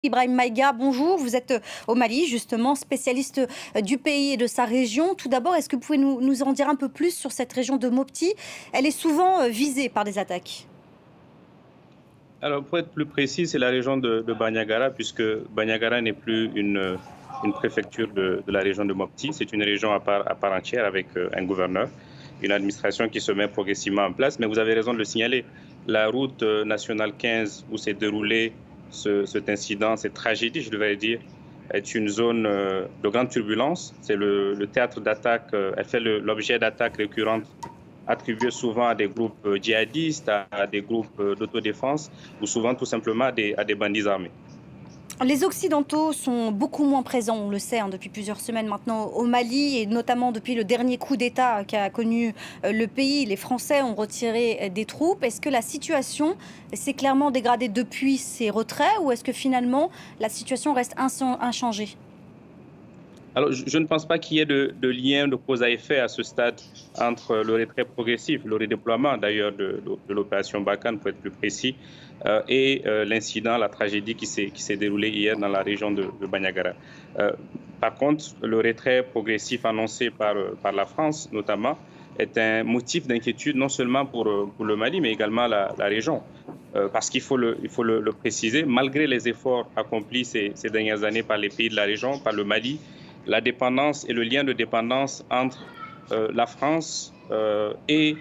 Ibrahim Maïga, bonjour. Vous êtes au Mali, justement, spécialiste du pays et de sa région. Tout d'abord, est-ce que vous pouvez nous en dire un peu plus sur cette région de Mopti? Elle est souvent visée par des attaques. Alors, pour être plus précis, c'est la région de Bandiagara, puisque Bandiagara n'est plus une préfecture de la région de Mopti. C'est une région à part entière avec un gouverneur, une administration qui se met progressivement en place. Mais vous avez raison de le signaler. La route nationale 15 où s'est déroulé cet incident, cette tragédie, je devrais dire, est une zone de grande turbulence. C'est le théâtre d'attaque, elle fait l'objet d'attaques récurrentes attribuées souvent à des groupes djihadistes, à des groupes d'autodéfense ou souvent tout simplement à des bandits armés. Les Occidentaux sont beaucoup moins présents, on le sait, depuis plusieurs semaines maintenant au Mali, et notamment depuis le dernier coup d'État qu'a connu le pays. Les Français ont retiré des troupes. Est-ce que la situation s'est clairement dégradée depuis ces retraits, ou est-ce que finalement la situation reste inchangée? Alors, je ne pense pas qu'il y ait de lien de cause à effet à ce stade entre le retrait progressif, le redéploiement d'ailleurs de l'opération Barkhane, pour être plus précis, et l'incident, la tragédie qui s'est déroulée hier dans la région de Bandiagara. Par contre, le retrait progressif annoncé par la France, notamment, est un motif d'inquiétude non seulement pour le Mali, mais également la région. Parce qu'il faut le préciser, malgré les efforts accomplis ces dernières années par les pays de la région, par le Mali, la dépendance et le lien de dépendance entre la France et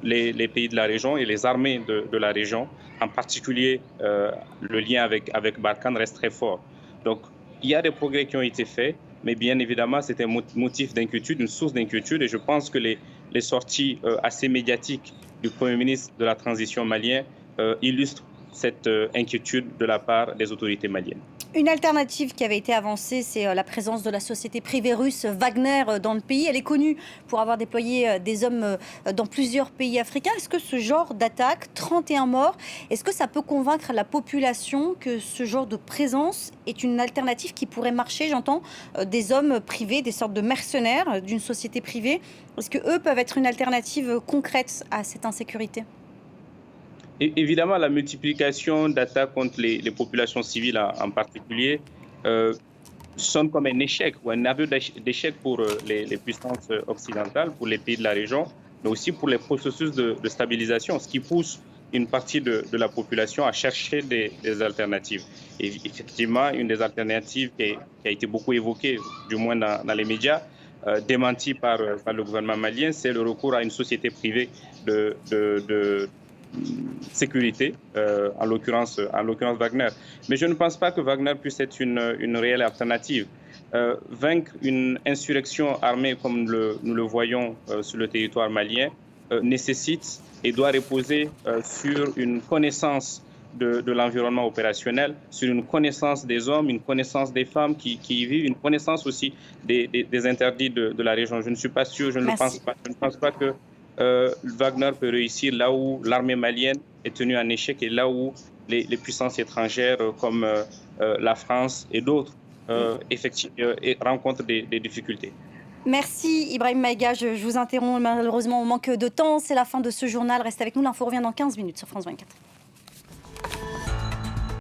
les pays de la région et les armées de la région, en particulier le lien avec Barkhane reste très fort. Donc, il y a des progrès qui ont été faits, mais bien évidemment, c'est un motif d'inquiétude, une source d'inquiétude, et je pense que les sorties assez médiatiques du Premier ministre de la transition malien illustrent cette inquiétude de la part des autorités maliennes. Une alternative qui avait été avancée, c'est la présence de la société privée russe Wagner dans le pays. Elle est connue pour avoir déployé des hommes dans plusieurs pays africains. Est-ce que ce genre d'attaque, 31 morts, est-ce que ça peut convaincre la population que ce genre de présence est une alternative qui pourrait marcher? J'entends des hommes privés, des sortes de mercenaires d'une société privée. Est-ce qu'eux peuvent être une alternative concrète à cette insécurité? Évidemment, la multiplication d'attaques contre les populations civiles en particulier sonne comme un échec ou un aveu d'échec pour les puissances occidentales, pour les pays de la région, mais aussi pour les processus de stabilisation, ce qui pousse une partie de la population à chercher des alternatives. Et effectivement, une des alternatives qui a été beaucoup évoquée, du moins dans les médias, démentie par le gouvernement malien, c'est le recours à une société privée de sécurité, en l'occurrence Wagner. Mais je ne pense pas que Wagner puisse être une réelle alternative. Vaincre une insurrection armée comme nous le voyons sur le territoire malien nécessite et doit reposer sur une connaissance de l'environnement opérationnel, sur une connaissance des hommes, une connaissance des femmes qui y vivent, une connaissance aussi des interdits de la région. Je ne suis pas sûr, je ne le pense pas. Je ne pense pas que Wagner peut réussir là où l'armée malienne est tenue en échec et là où les puissances étrangères comme la France et d'autres rencontrent des difficultés. Merci Ibrahim Maïga, je vous interromps malheureusement au manque de temps. C'est la fin de ce journal. Restez avec nous, l'info revient dans 15 minutes sur France 24.